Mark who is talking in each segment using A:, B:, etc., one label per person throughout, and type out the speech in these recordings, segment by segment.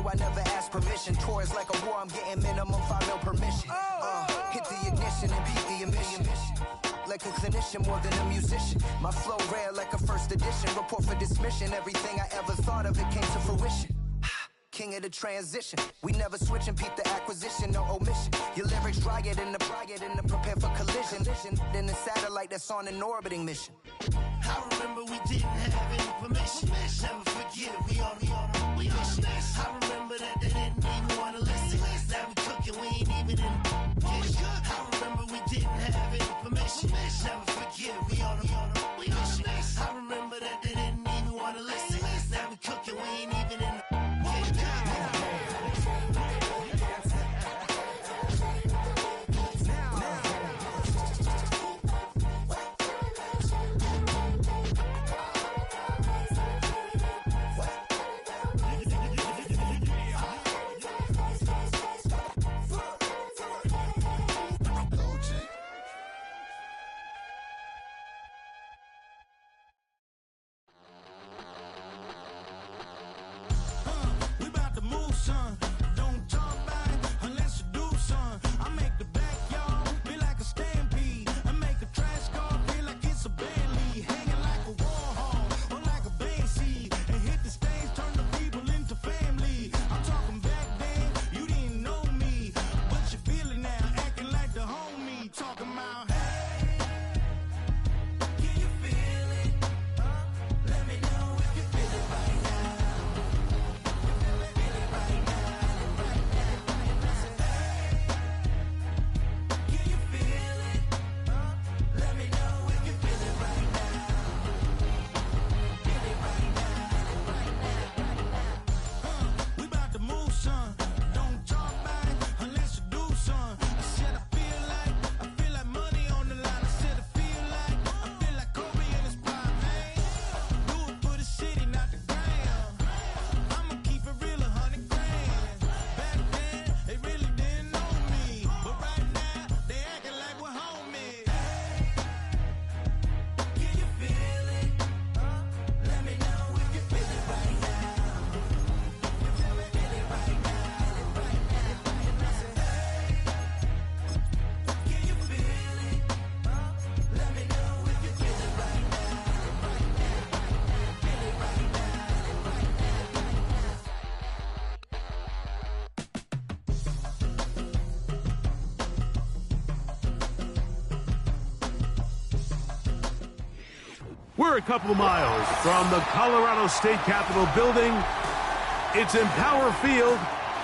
A: I never asked permission. Tours like a war, I'm getting minimum 5 mil permission. Hit the ignition and beat the emission. Like a clinician more than a musician. My flow rare like a first edition. Report for dismission. Everything I ever thought of, it came to fruition. King of the transition. We never switch and peep the acquisition, no omission. Your lyrics dry it in the prepare for collision. Then the satellite that's on an orbiting mission.
B: I remember we didn't have any permission. Never forget it, we on mission. I remember that they didn't even want to listen. Now we cooking, we ain't even in the kitchen. I remember we didn't have any permission. Never forget it, we on mission. I remember that they didn't even want to listen. Now we cooking, we ain't even in the kitchen.
C: We're a couple of miles from the Colorado State Capitol building. It's Empower Field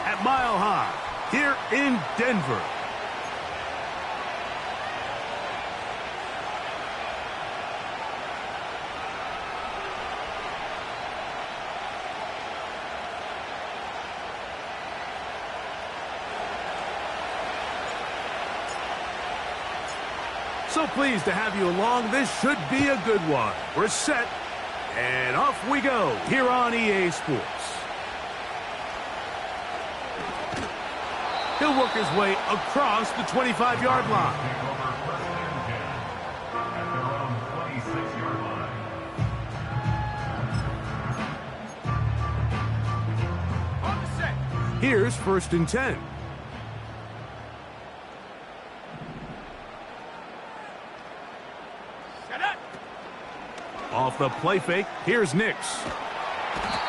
C: at Mile High here in Denver. So pleased to have you along. This should be a good one. We're set, and off we go here on EA Sports. He'll work his way across the 25-yard line. Here's 1st and 10. Off the play fake, here's Nix.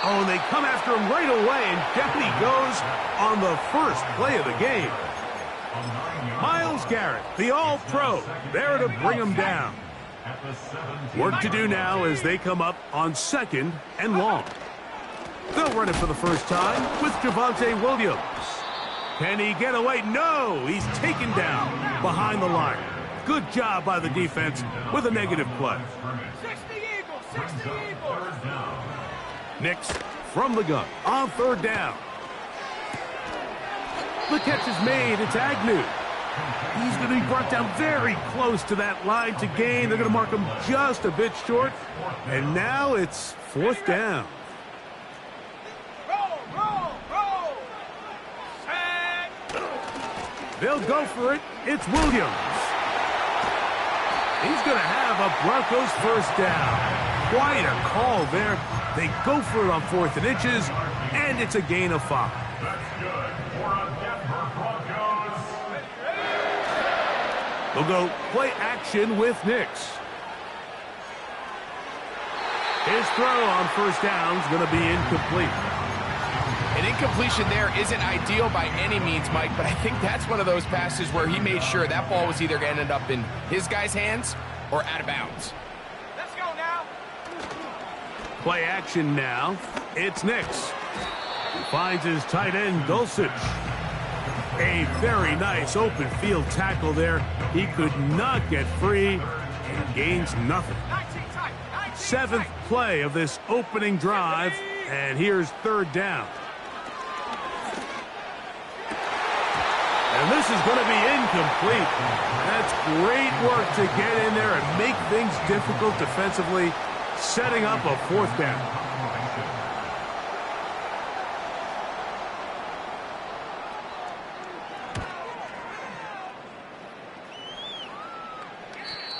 C: Oh, and they come after him right away, and down he goes on the first play of the game. Myles Garrett, the All-Pro, there to bring him down. Work to do now as they come up on 2nd and long. They'll run it for the first time with Javonte Williams. Can he get away? No, he's taken down behind the line. Good job by the defense with a negative play.
D: 60 Eagles!
C: Nix from the gun on 3rd down. The catch is made. It's Agnew. He's going to be brought down very close to that line to gain. They're going to mark him just a bit short. And now it's 4th down.
D: Roll! Set!
C: They'll go for it. It's Williams. He's going to have a Broncos 1st down. Quite a call there. They go for it on 4th and inches, and it's a gain of 5.
E: That's good for a Denver Broncos.
C: They'll go play action with Nix. His throw on first down is going to be incomplete.
F: An incompletion there isn't ideal by any means, Mike, but I think that's one of those passes where he made sure that ball was either going to end up in his guy's hands or out of bounds.
D: Let's go now.
C: Play action now. It's Nix. He finds his tight end, Dulcich. A very nice open field tackle there. He could not get free and gains nothing.
D: 19 tight. 19
C: 7th
D: tight.
C: play of this opening drive, and here's third down. And this is going to be incomplete. That's great work to get in there and make things difficult defensively, setting up a fourth down.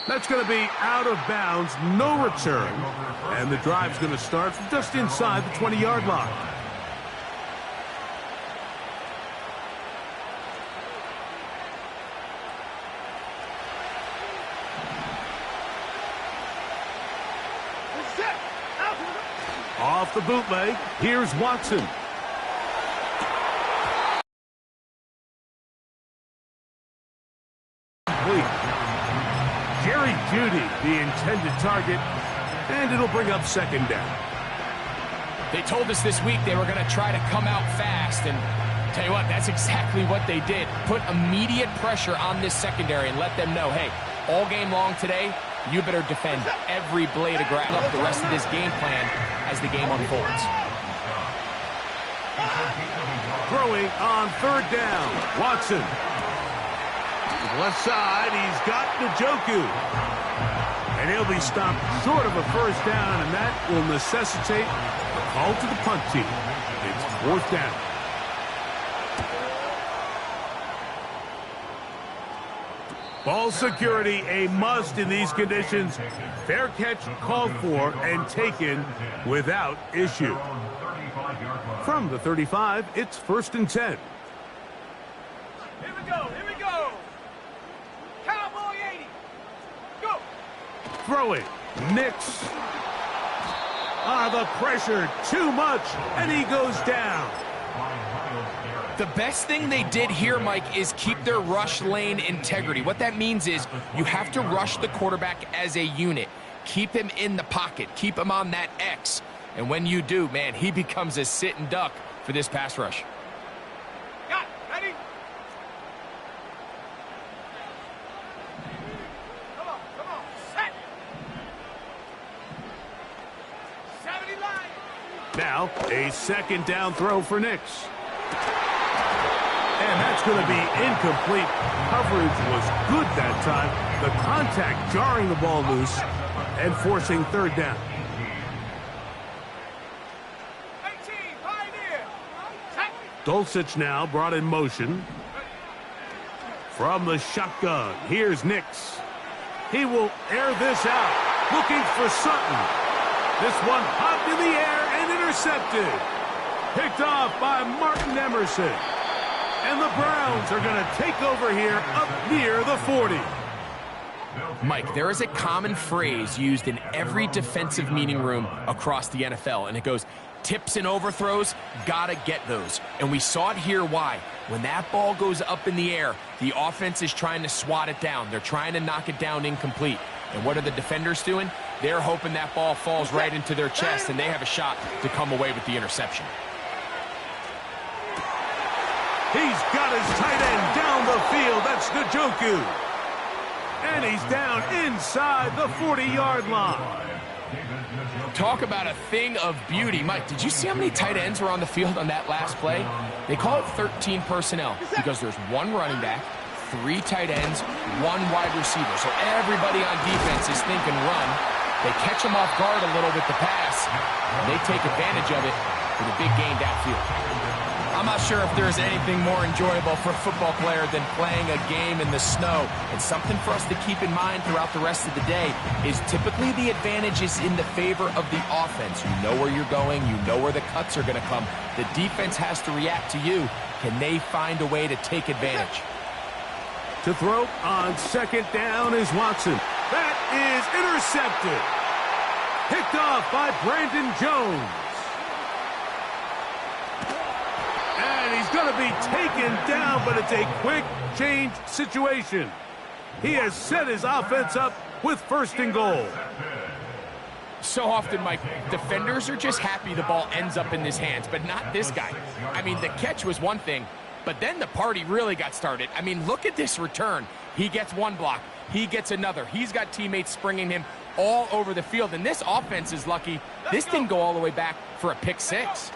C: That's going to be out of bounds, no return. And the drive's going to start from just inside the 20-yard line. Off the bootleg, here's Watson. Jerry Jeudy, the intended target, and it'll bring up second down.
F: They told us this week they were going to try to come out fast, and tell you what, that's exactly what they did. Put immediate pressure on this secondary and let them know, hey, all game long today, you better defend every blade of grass up the rest of this game plan as the game unfolds.
C: Throwing on third down, Watson. To the left side, he's got Njoku. And he'll be stopped short of a first down, and that will necessitate a call to the punt team. It's fourth down. Ball security a must in these conditions. Fair catch called for and taken without issue. From the 35, it's 1st and 10.
D: Here we go. Here we go. Cowboy 80. Go.
C: Throw it. Nix. The pressure too much, and he goes down.
F: The best thing they did here, Mike, is keep their rush lane integrity. What that means is you have to rush the quarterback as a unit. Keep him in the pocket. Keep him on that X. And when you do, man, he becomes a sitting duck for this pass rush.
D: Got it. Ready? Come on. Come on. Set. 70 line.
C: Now, a second down throw for Nix. And that's going to be incomplete. Coverage was good that time. The contact jarring the ball loose and forcing third down.
D: 18. Pioneer. Set.
C: Dulcich now brought in motion. From the shotgun, here's Nix. He will air this out. Looking for Sutton. This one hopped in the air and intercepted. Picked off by Martin Emerson. And the Browns are going to take over here up near the 40.
F: Mike, there is a common phrase used in every defensive meeting room across the NFL, and it goes, tips and overthrows, gotta get those. And we saw it here why. When that ball goes up in the air, the offense is trying to swat it down. They're trying to knock it down incomplete. And what are the defenders doing? They're hoping that ball falls right into their chest, and they have a shot to come away with the interception.
C: He's got his tight end down the field. That's Njoku. And he's down inside the 40-yard line.
F: Talk about a thing of beauty. Mike, did you see how many tight ends were on the field on that last play? They call it 13 personnel because there's one running back, 3 tight ends, 1 wide receiver. So everybody on defense is thinking run. They catch them off guard a little with the pass, and they take advantage of it for the big gain downfield. I'm not sure if there's anything more enjoyable for a football player than playing a game in the snow. And something for us to keep in mind throughout the rest of the day is typically the advantage is in the favor of the offense. You know where you're going. You know where the cuts are going to come. The defense has to react to you. Can they find a way to take advantage?
C: To throw on second down is Watson. That is intercepted. Picked off by Brandon Jones. And he's going to be taken down, but it's a quick change situation. He has set his offense up with first and goal.
F: So often, Mike, defenders are just happy the ball ends up in his hands, but not this guy. I mean, the catch was one thing, but then the party really got started. I mean, look at this return. He gets one block. He gets another. He's got teammates springing him all over the field, and this offense is lucky. This didn't go all the way back for a pick six.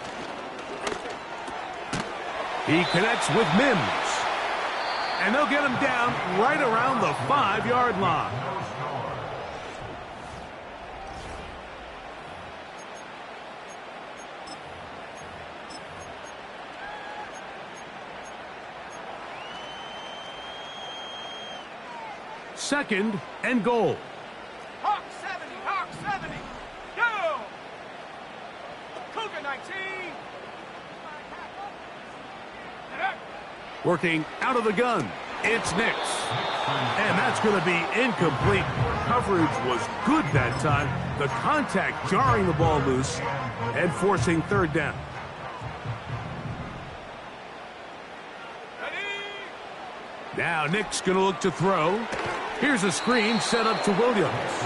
C: He connects with Mims. And they'll get him down right around the 5-yard line. Second and goal.
D: Hawk 70, Hawk 70. Go! Cougar 19.
C: Working out of the gun, it's Nix. And that's going to be incomplete. Coverage was good that time. The contact jarring the ball loose and forcing third down. Now Nick's going to look to throw. Here's a screen set up to Williams.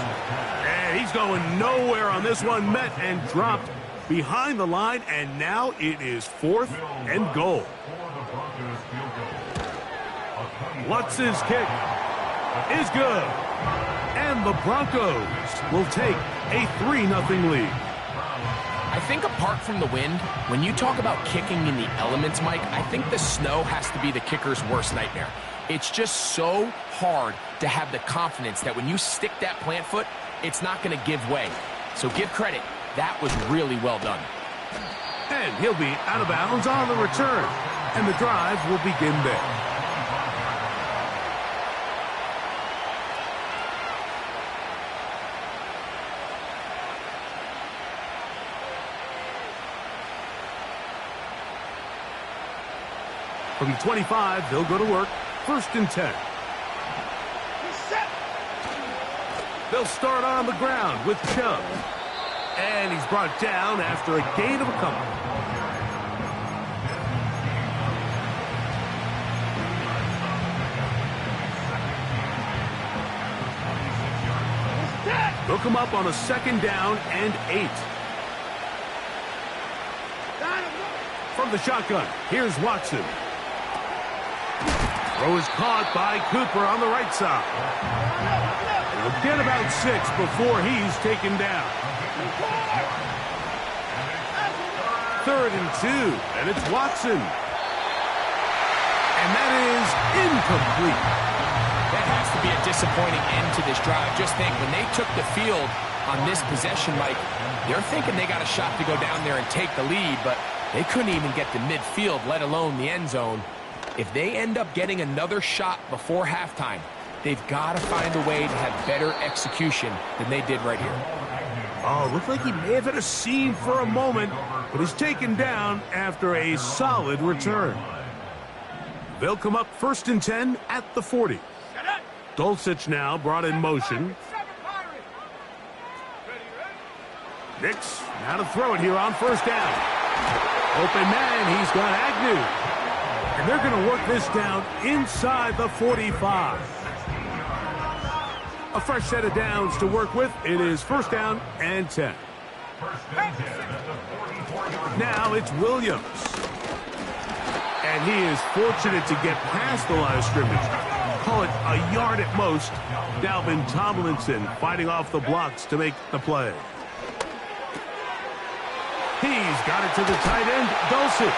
C: And he's going nowhere on this one. Met and dropped behind the line. And now it is fourth and goal. Lutz's kick is good. And the Broncos will take a 3-0 lead.
F: I think apart from the wind, when you talk about kicking in the elements, Mike, I think the snow has to be the kicker's worst nightmare. It's just so hard to have the confidence that when you stick that plant foot, it's not going to give way. So give credit. That was really well done.
C: And he'll be out of bounds on the return. And the drive will begin there. From 25, they'll go to work. First and 10. They'll start on the ground with Chubb. And he's brought down after a gain of a couple. They'll come up on a second down and 8. From the shotgun, here's Watson. Throw is caught by Cooper on the right side. He'll get about 6 before he's taken down. Third and 2, and it's Watson. And that is incomplete.
F: That has to be a disappointing end to this drive. Just think, when they took the field on this possession, Mike, they're thinking they got a shot to go down there and take the lead, but they couldn't even get to midfield, let alone the end zone. If they end up getting another shot before halftime, they've got to find a way to have better execution than they did right here.
C: Oh, looked like he may have had a seam for a moment, but he's taken down after a solid return. They'll come up first and 10 at the 40. Dulcich now brought in motion. Nix now to throw it here on first down. Open man, he's got Agnew. And they're going to work this down inside the 45. A fresh set of downs to work with. It is first down and 10. Now it's Williams. And he is fortunate to get past the line of scrimmage. Call it a yard at most. Dalvin Tomlinson fighting off the blocks to make the play. He's got it to the tight end, Dulcich.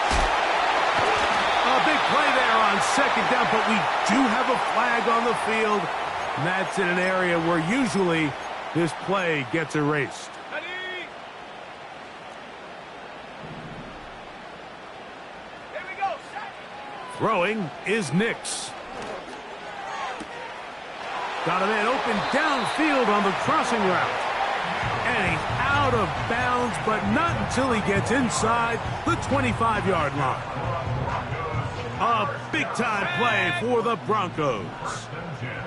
C: A big play there on second down, but we do have a flag on the field. And that's in an area where usually this play gets erased.
D: Here we
C: Throwing is Nix. Got a man open downfield on the crossing route. And he's out of bounds, but not until he gets inside the 25-yard line. A big-time play for the Broncos.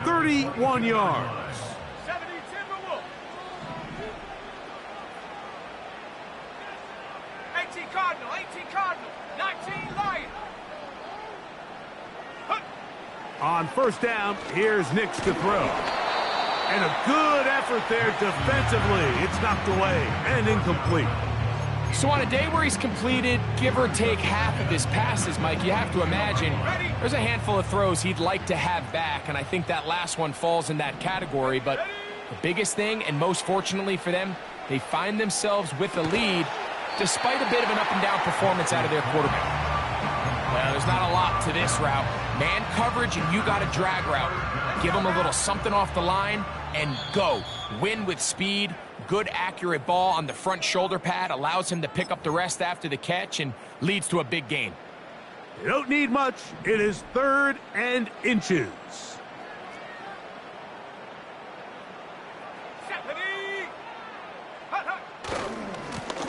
C: 31 yards.
D: 70 Timberwolves. 18 Cardinal, 19 Lion.
C: On first down, here's Nix to throw. And a good effort there defensively. It's knocked away and incomplete.
F: So on a day where he's completed, give or take half of his passes, Mike, you have to imagine there's a handful of throws he'd like to have back, and I think that last one falls in that category. But the biggest thing, and most fortunately for them, they find themselves with a lead despite a bit of an up-and-down performance out of their quarterback. Well, there's not a lot to this route. Man coverage, and you got a drag route. Give him a little something off the line and go. Win with speed. Good, accurate ball on the front shoulder pad allows him to pick up the rest after the catch and leads to a big gain.
C: You don't need much. It is 3rd and inches.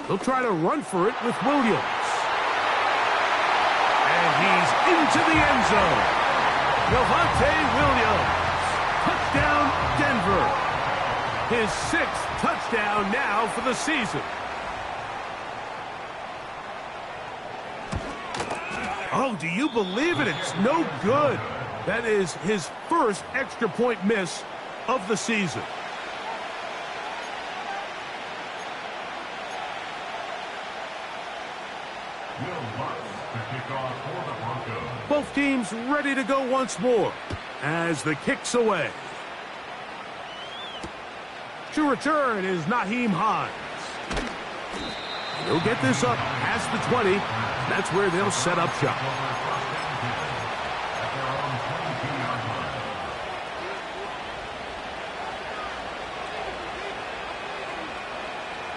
C: They'll try to run for it with Williams. And he's into the end zone. Javonte Williams. Touchdown, Denver. His 6th touchdown now for the season. Oh, do you believe it? It's no good. That is his first extra point miss of the season. Both teams ready to go once more as the kick's away. To return is Nyheim Hines. He'll get this up past the 20. That's where they'll set up shop.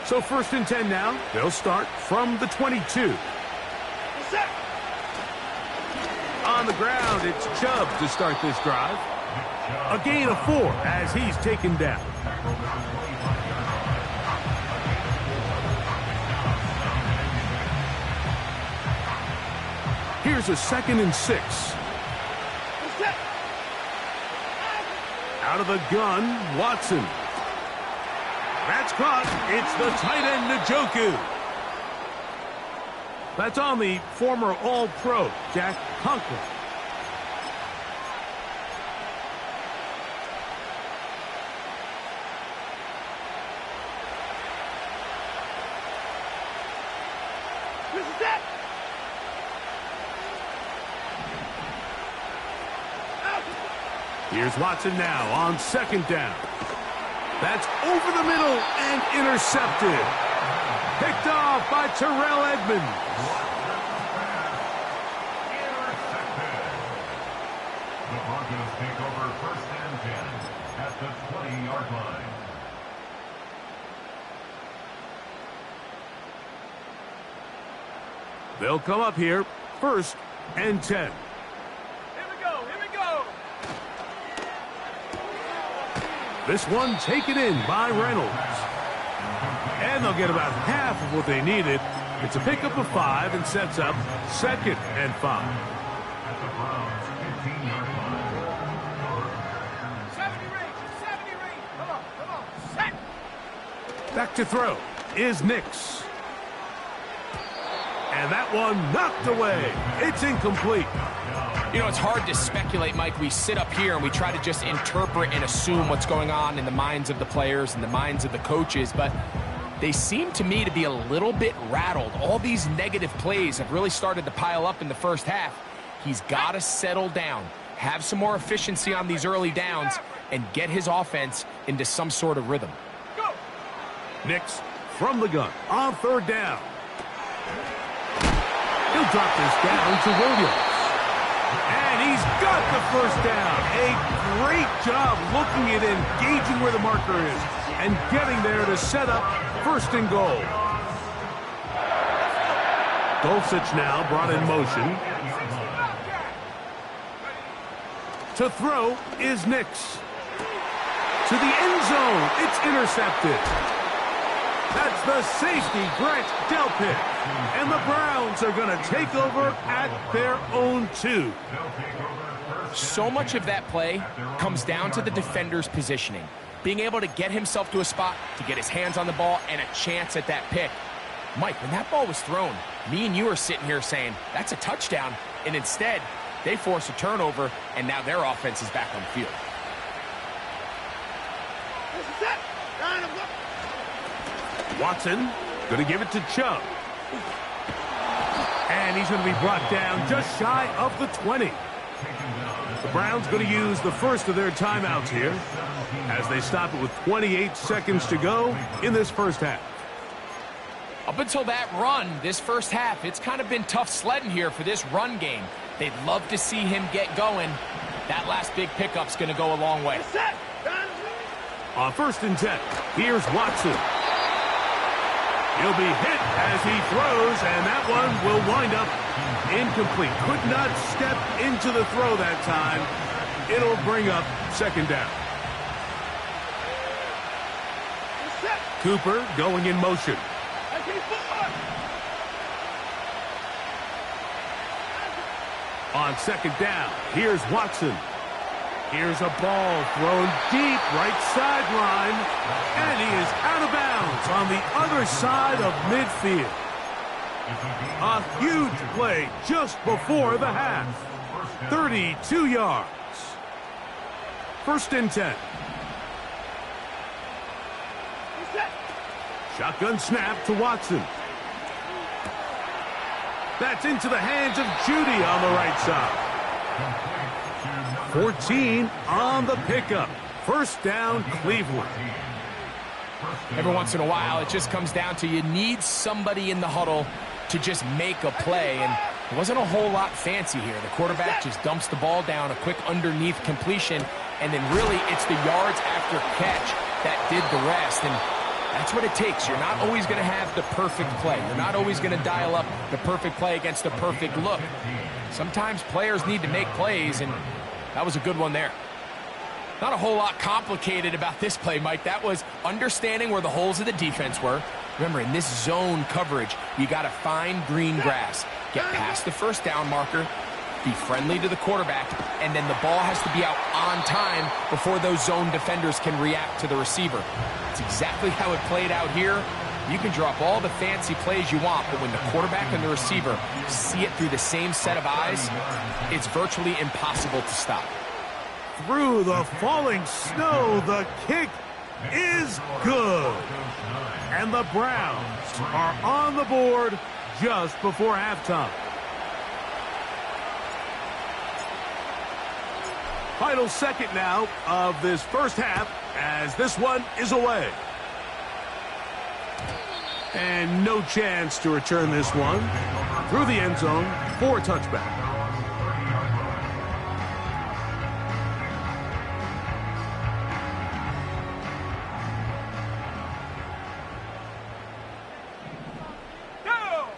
C: So 1st and 10 now. They'll start from the 22. On the ground, it's Chubb to start this drive. A gain of 4 as he's taken down. Here's a 2nd and 6. Out of the gun, Watson. That's caught. It's the tight end, Njoku. That's on the former All-Pro, Jack Conklin. Here's Watson now on 2nd down. That's over the middle and intercepted. Picked off by Terrell Edmonds.
E: The Broncos take over 1st and 10 at the 20-yard line.
C: They'll come up here 1st and 10. This one taken in by Reynolds. And they'll get about half of what they needed. It's a pickup of 5 and sets up 2nd and 5.
E: At the Browns' 15-yard line.
D: 70 range. Come on. Set.
C: Back to throw is Nix. And that one knocked away. It's incomplete.
F: You know, it's hard to speculate, Mike. We sit up here and we try to just interpret and assume what's going on in the minds of the players and the minds of the coaches, but they seem to me to be a little bit rattled. All these negative plays have really started to pile up in the first half. He's got to settle down, have some more efficiency on these early downs, and get his offense into some sort of rhythm.
C: Nix from the gun on 3rd down. He'll drop this down to Williams. And he's got the 1st down. A great job looking at engaging where the marker is and getting there to set up 1st and goal. Dulcich now brought in motion. To throw is Nix. To the end zone. It's intercepted. That's the safety, Grant Delpit. And the Browns are going to take over at their own 2.
F: So much of that play comes down to the defender's positioning. Being able to get himself to a spot, to get his hands on the ball, and a chance at that pick. Mike, when that ball was thrown, me and you are sitting here saying, that's a touchdown. And instead, they force a turnover, and now their offense is back on the field.
C: Watson going to give it to Chubb. And he's going to be brought down just shy of the 20. The Browns going to use the first of their timeouts here as they stop it with 28 seconds to go in this first half.
F: Up until that run, this first half, it's kind of been tough sledding here for this run game. They'd love to see him get going. That last big pickup's going to go a long way.
C: On 1st and 10, here's Watson. He'll be hit as he throws, and that one will wind up incomplete. Could not step into the throw that time. It'll bring up 2nd down. Cooper going in motion. On 2nd down, here's Watson. Here's a ball thrown deep right sideline, and he is out of bounds on the other side of midfield. A huge play just before the half. 32 yards. 1st and 10. Shotgun snap to Watson. That's into the hands of Judy on the right side. 14 on the pickup. 1st down, Cleveland.
F: Every once in a while, it just comes down to you need somebody in the huddle to just make a play, and it wasn't a whole lot fancy here. The quarterback just dumps the ball down, a quick underneath completion, and then really it's the yards after catch that did the rest, and that's what it takes. You're not always going to have the perfect play. You're not always going to dial up the perfect play against the perfect look. Sometimes players need to make plays, and that was a good one there. Not a whole lot complicated about this play, Mike. That was understanding where the holes of the defense were. Remember, in this zone coverage, you got to find green grass. Get past the 1st down marker, be friendly to the quarterback, and then the ball has to be out on time before those zone defenders can react to the receiver. It's exactly how it played out here. You can drop all the fancy plays you want, but when the quarterback and the receiver see it through the same set of eyes, it's virtually impossible to stop.
C: Through the falling snow, the kick is good. And the Browns are on the board just before halftime. Final second now of this first half as this one is away. And no chance to return this one through the end zone for a touchback.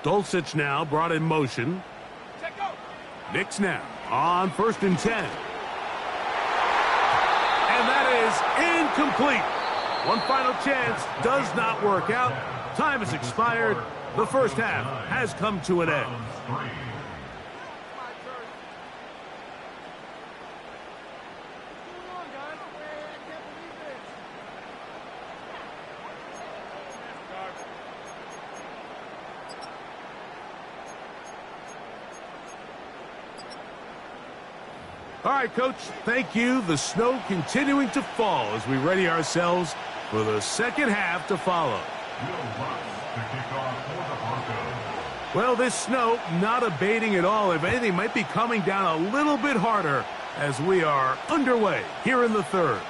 C: Dulcich now brought in motion. Nix now on 1st and 10. And that is incomplete. One final chance does not work out. Time has expired. The first half has come to an end. All right, Coach, thank you. The snow continuing to fall as we ready ourselves for the second half to follow. Well, this snow not abating at all. If anything, might be coming down a little bit harder as we are underway here in the third.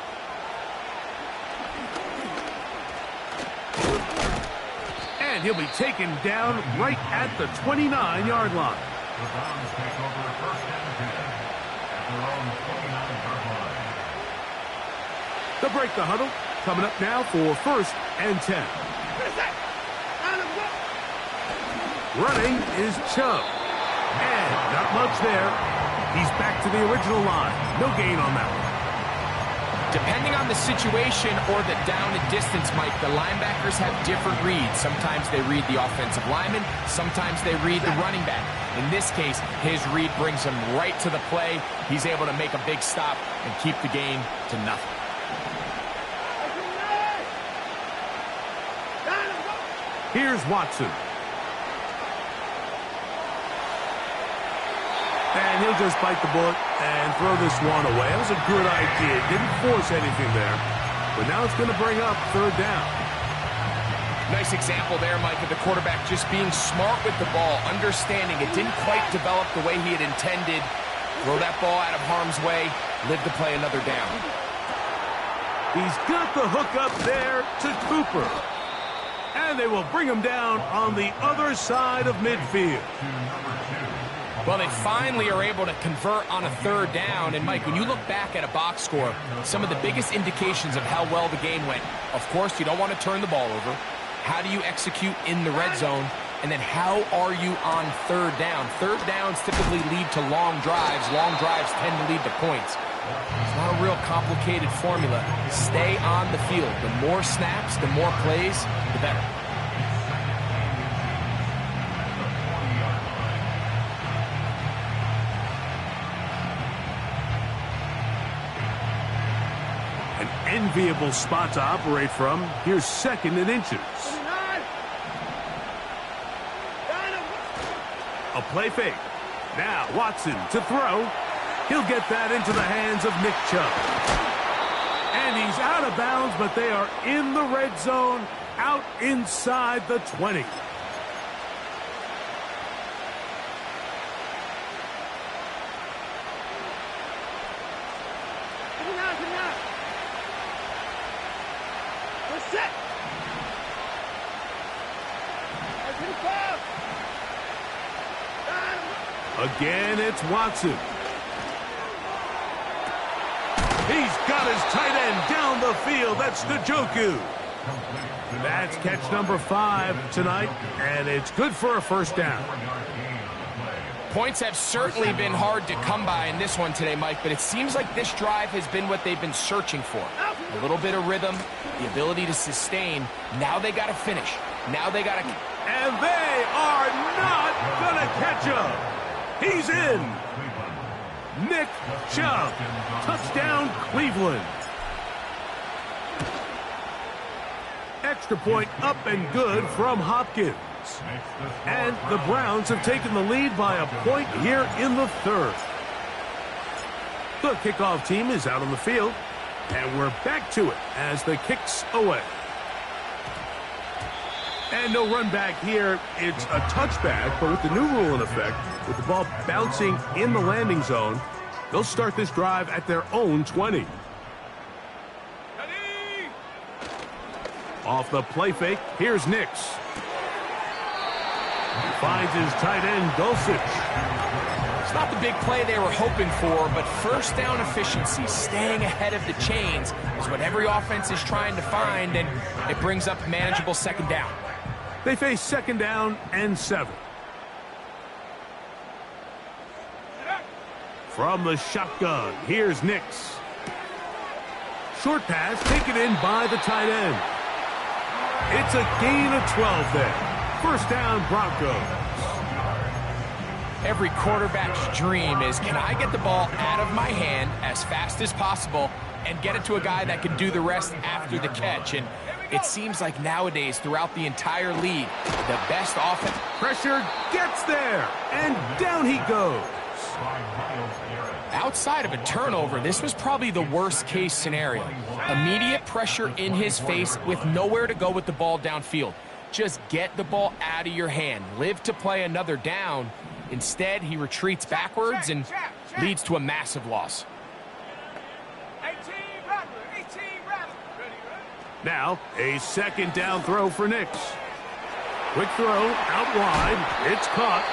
C: And he'll be taken down right at the 29-yard line.
E: The Browns take over 1st and 10 at their own 29-yard line.
C: They'll break the huddle. Coming up now for 1st and 10. Running is Chubb. And not much there. He's back to the original line. No gain on that one.
F: Depending on the situation or the down and distance, Mike, the linebackers have different reads. Sometimes they read the offensive lineman. Sometimes they read the running back. In this case, his read brings him right to the play. He's able to make a big stop and keep the game to nothing.
C: Here's Watson. And he'll just bite the bullet and throw this one away. That was a good idea. Didn't force anything there. But now it's going to bring up third down.
F: Nice example there, Mike, of the quarterback just being smart with the ball, understanding it didn't quite develop the way he had intended. Throw that ball out of harm's way, live to play another down.
C: He's got the hook up there to Cooper. And they will bring him down on the other side of midfield.
F: Well, they finally are able to convert on a third down. And, Mike, when you look back at a box score, some of the biggest indications of how well the game went, of course, you don't want to turn the ball over. How do you execute in the red zone? And then how are you on third down? Third downs typically lead to long drives. Long drives tend to lead to points. It's not a real complicated formula. Stay on the field. The more snaps, the more plays, the better.
C: Enviable spot to operate from. Here's second and inches. A play fake. Now Watson to throw. He'll get that into the hands of Nick Chubb. And he's out of bounds, but they are in the red zone, out inside the 20. Again, it's Watson. He's got his tight end down the field. That's Njoku. That's catch number 5 tonight, and it's good for a first down.
F: Points have certainly been hard to come by in this one today, Mike, but it seems like this drive has been what they've been searching for. A little bit of rhythm, the ability to sustain. Now they got to finish. Now they got to...
C: And they are not going to catch him. He's in. Nick Chubb. Touchdown, Cleveland. Extra point up and good from Hopkins. And the Browns have taken the lead by a point here in the third. The kickoff team is out on the field, and we're back to it as the kick's away. And no run back here. It's a touchback, but with the new rule in effect, with the ball bouncing in the landing zone, they'll start this drive at their own 20. Ready? Off the play fake, here's Nix. Finds his tight end, Dulcich.
F: It's not the big play they were hoping for, but first down efficiency, staying ahead of the chains, is what every offense is trying to find, and it brings up manageable second down.
C: They face second down and 7. From the shotgun, here's Nix. Short pass taken in by the tight end. It's a gain of 12 there. First down, Broncos.
F: Every quarterback's dream is, can I get the ball out of my hand as fast as possible and get it to a guy that can do the rest after the catch? And it seems like nowadays, throughout the entire league, the best offense...
C: Pressure gets there, and down he goes.
F: Outside of a turnover, this was probably the worst-case scenario. Immediate pressure in his face with nowhere to go with the ball downfield. Just get the ball out of your hand. Live to play another down. Instead, he retreats backwards and leads to a massive loss.
C: Now, a second down throw for Nix. Quick throw, out wide. It's caught.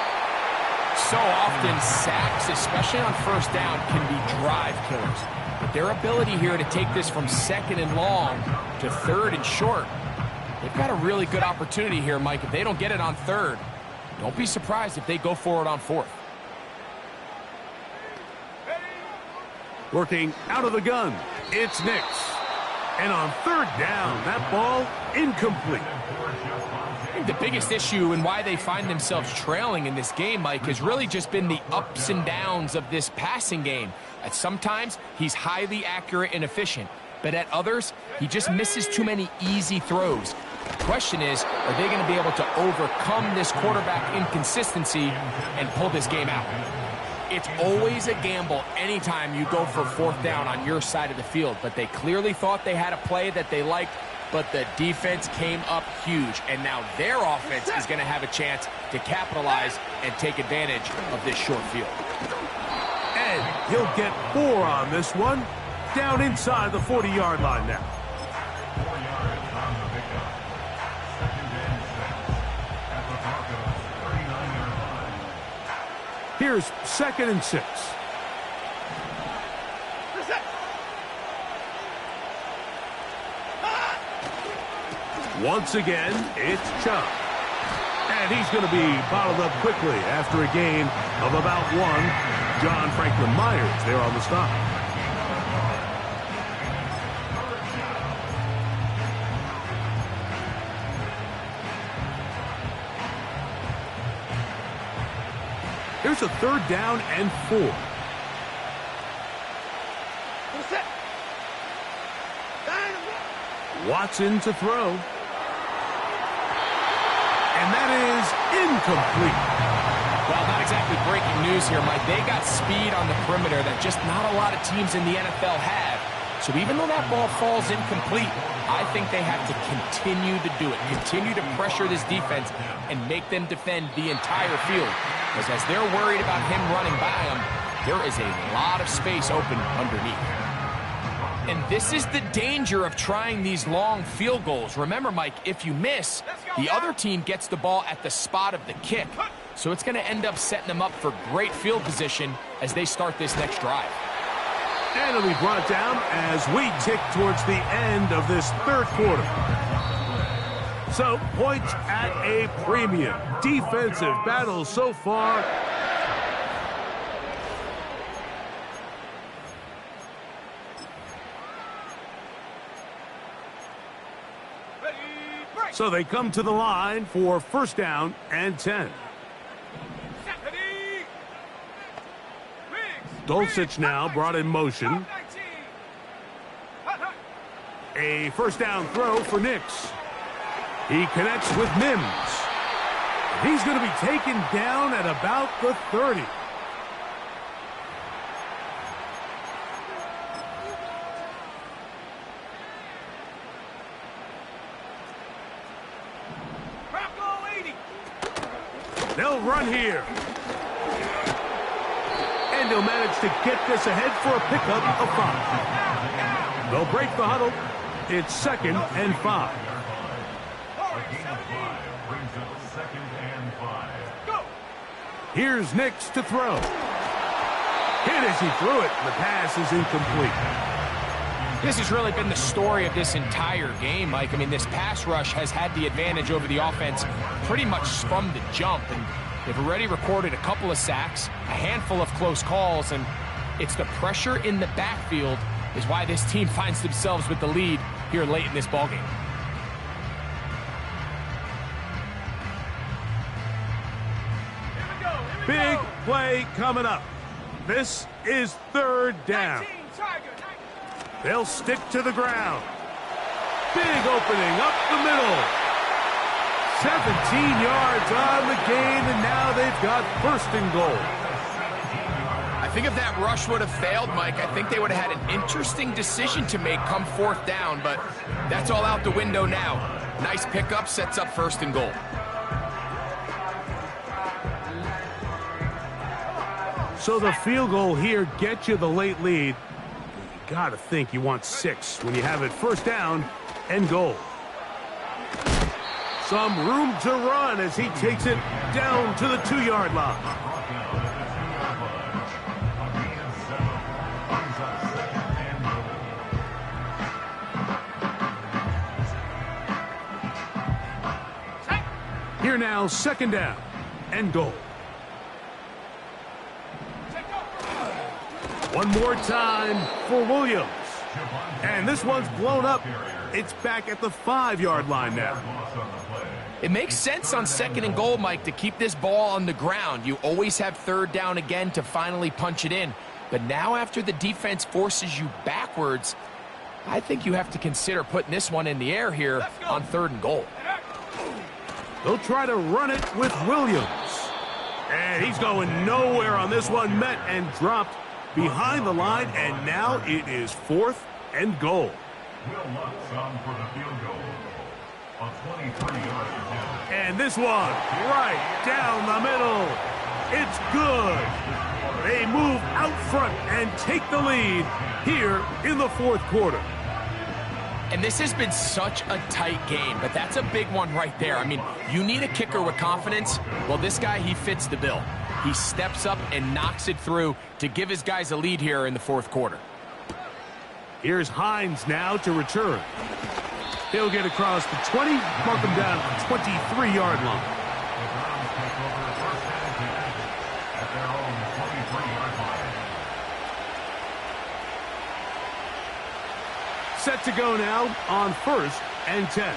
F: So often, sacks, especially on first down, can be drive killers. But their ability here to take this from second and long to third and short, they've got a really good opportunity here, Mike. If they don't get it on third, don't be surprised if they go for it on fourth.
C: Working out of the gun, it's Nix. And on third down, that ball incomplete.
F: I think the biggest issue and why they find themselves trailing in this game, Mike, has really just been the ups and downs of this passing game. At sometimes, he's highly accurate and efficient, but at others, he just misses too many easy throws. The question is, are they going to be able to overcome this quarterback inconsistency and pull this game out? It's always a gamble anytime you go for fourth down on your side of the field, but they clearly thought they had a play that they liked, but the defense came up huge, and now their offense is going to have a chance to capitalize and take advantage of this short field.
C: And he'll get 4 on this one, down inside the 40-yard line now.
E: 4 yards on the pickup. Second and 6 at the Broncos' 39-yard line.
C: Here's 2nd and 6. Once again, it's Ncaa. And he's going to be bottled up quickly after a gain of about 1. John Franklin Myers there on the stop. Here's a 3rd down and 4. Watson to throw. And that is incomplete.
F: Well, not exactly breaking news here, Mike. They got speed on the perimeter that just not a lot of teams in the NFL have. So even though that ball falls incomplete, I think they have to continue to do it. Continue to pressure this defense and make them defend the entire field. Because as they're worried about him running by them, there is a lot of space open underneath. And this is the danger of trying these long field goals. Remember, Mike, if you miss, the other team gets the ball at the spot of the kick. So it's going to end up setting them up for great field position as they start this next drive.
C: And it'll be brought down as we tick towards the end of this 3rd quarter. So, points at a premium. Defensive battle so far. So they come to the line for 1st down and 10. Dulcich now brought in motion. A 1st down throw for Nix. He connects with Mims. He's going to be taken down at about the 30. They'll run here. And they'll manage to get this ahead for a pickup of 5. They'll break the huddle. It's 2nd and 5.
E: A gain of 5 brings up 2nd and 5.
C: Here's Nix to throw. Hit as he threw it. The pass is incomplete.
F: This has really been the story of this entire game, Mike. I mean, this pass rush has had the advantage over the offense pretty much from the jump. And they've already recorded a couple of sacks, a handful of close calls, and it's the pressure in the backfield is why this team finds themselves with the lead here late in this ballgame.
C: Big play coming up. This is 3rd down. They'll stick to the ground. Big opening up the middle. 17 yards on the gain, and now they've got 1st and goal.
F: I think if that rush would have failed, Mike, I think they would have had an interesting decision to make come 4th down, but that's all out the window now. Nice pickup, sets up 1st and goal.
C: So the field goal here gets you the late lead. You got to think you want 6 when you have it 1st down and goal. Some room to run as he takes it down to the 2-yard line. Here now, 2nd down and goal. One more time for Williams. And this one's blown up. It's back at the 5-yard line now.
F: It makes sense on 2nd and goal, Mike, to keep this ball on the ground. You always have 3rd down again to finally punch it in. But now after the defense forces you backwards, I think you have to consider putting this one in the air here on 3rd and goal.
C: They'll try to run it with Williams. And he's going nowhere on this one. Met and dropped behind the line, and now it is 4th and goal.
E: Will Lutz on for the field goal. A 23-yard attempt.
C: And this one right down the middle. It's good. They move out front and take the lead here in the 4th quarter.
F: And this has been such a tight game, but that's a big one right there. I mean, you need a kicker with confidence. Well, this guy, he fits the bill. He steps up and knocks it through to give his guys a lead here in the 4th quarter.
C: Here's Hines now to return. He'll get across the 20, mark him down at the 23-yard line.
E: The Browns take over 1st and 10 at their own 23-yard line.
C: Set to go now on 1st and 10.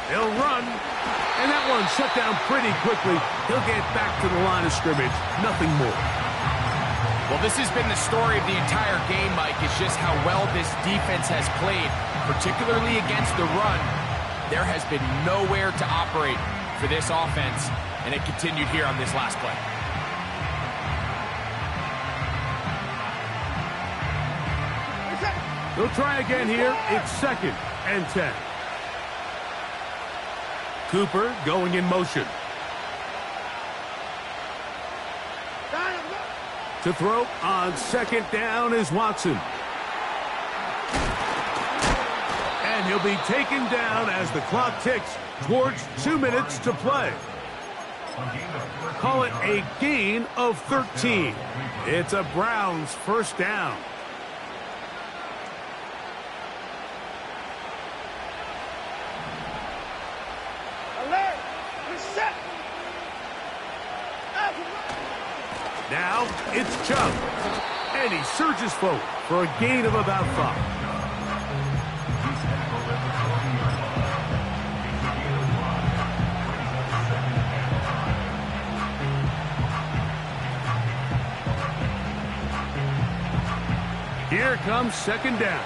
C: He'll run, and that one shut down pretty quickly. He'll get back to the line of scrimmage, nothing more.
F: Well, this has been the story of the entire game, Mike. It's just how well this defense has played, particularly against the run. There has been nowhere to operate for this offense, and it continued here on this last play.
C: They'll try again here. It's 2nd and 10. Cooper going in motion. To throw on 2nd down is Watson. And he'll be taken down as the clock ticks towards 2 minutes to play. Call it a gain of 13. It's a Browns 1st down. Now it's Chubb, and he surges forward for a gain of about 5. Here comes 2nd down.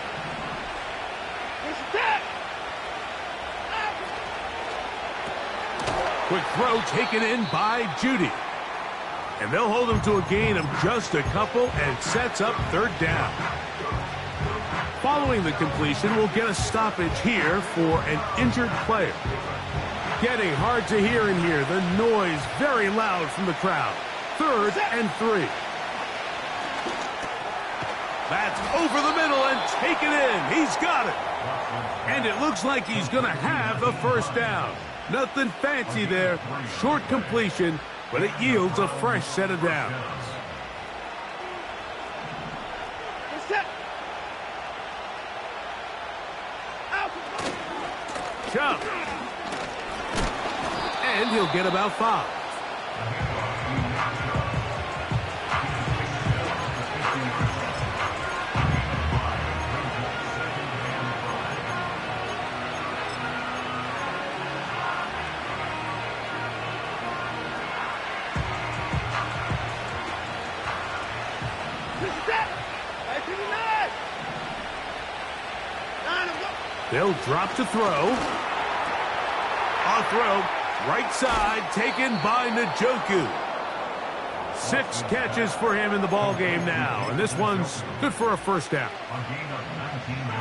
C: Quick throw taken in by Judy. And they'll hold him to a gain of just a couple and sets up 3rd down. Following the completion, we'll get a stoppage here for an injured player. Getting hard to hear in here. The noise very loud from the crowd. 3rd and 3. That's over the middle and taken in. He's got it. And it looks like he's going to have the 1st down. Nothing fancy there. Short completion, but it yields a fresh set of downs. Chubb. And he'll get about 5. They'll drop to throw. On throw, right side, taken by Njoku. 6 catches for him in the ball game now, and this one's good for a 1st down.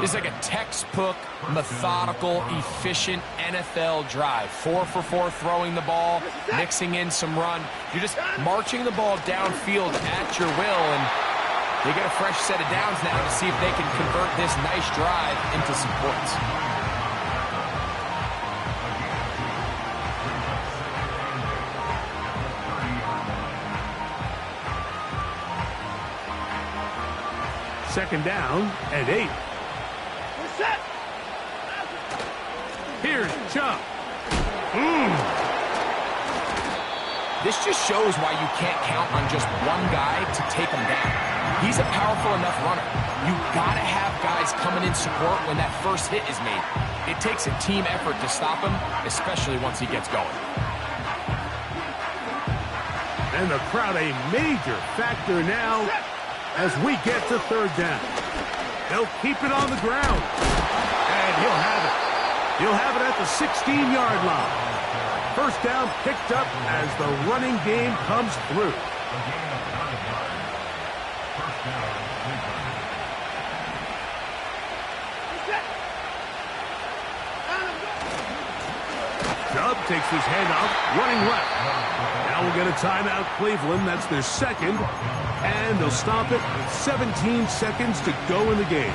F: It's like a textbook, methodical, efficient NFL drive. 4 for 4 throwing the ball, mixing in some run. You're just marching the ball downfield at your will, and they get a fresh set of downs now to see if they can convert this nice drive into some points.
C: Second down and 8. Here's Chubb.
F: This just shows why you can't count on just one guy to take him down. He's a powerful enough runner. You gotta have guys coming in support when that first hit is made. It takes a team effort to stop him, especially once he gets going.
C: And the crowd a major factor now as we get to third down. They'll keep it on the ground. And he'll have it. He'll have it at the 16-yard line. First down picked up as the running game comes through. Chubb takes his handoff, running left. Now we'll get a timeout, Cleveland. That's their second. And they'll stop it with 17 seconds to go in the game.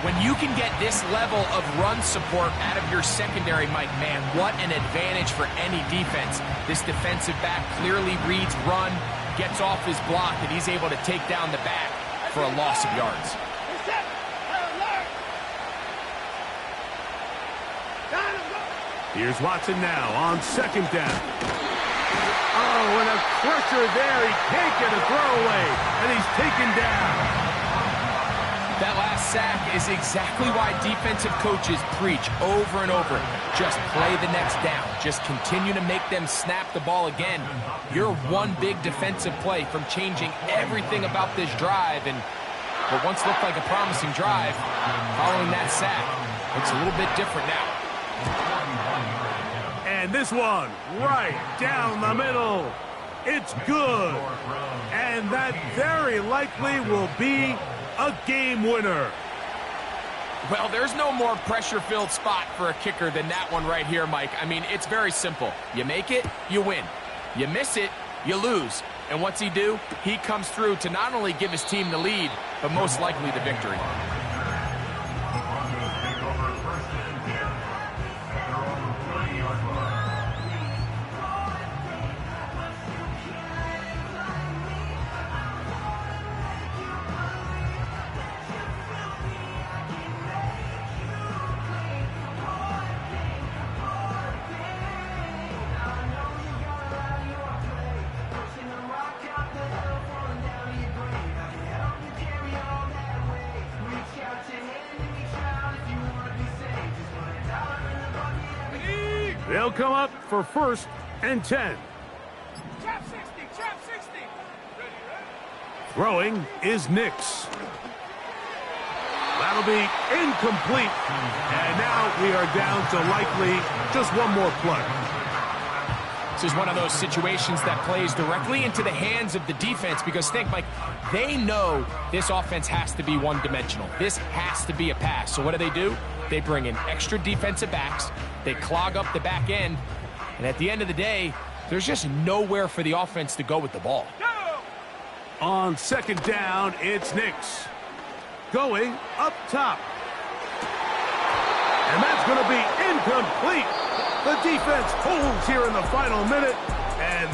F: When you can get this level of run support out of your secondary, Mike, man, what an advantage for any defense. This defensive back clearly reads run, gets off his block, and he's able to take down the back for a loss of yards.
C: Here's Watson now on second down. Oh, and a pressure there. He can't get a throwaway, and he's taken down.
F: That last sack is exactly why defensive coaches preach over and over. Just play the next down. Just continue to make them snap the ball again. You're one big defensive play from changing everything about this drive. And what once looked like a promising drive, following that sack, looks a little bit different now.
C: And this one, right down the middle. It's good. And that very likely will be a game winner.
F: Well, there's no more pressure-filled spot for a kicker than that one right here, Mike. I mean, it's very simple. You make it, you win. You miss it, you lose. And what's he do? He comes through to not only give his team the lead, but most likely the victory.
C: They'll come up for 1st and 10.
D: Chop 60, chop 60.
C: Throwing is Nix. That'll be incomplete. And now we are down to likely just one more play.
F: This is one of those situations that plays directly into the hands of the defense because think, Mike, they know this offense has to be one-dimensional. This has to be a pass. So what do? They bring in extra defensive backs. They clog up the back end. And at the end of the day, there's just nowhere for the offense to go with the ball.
C: On second down, it's Nix. Going up top. And that's going to be incomplete. The defense holds here in the final minute, and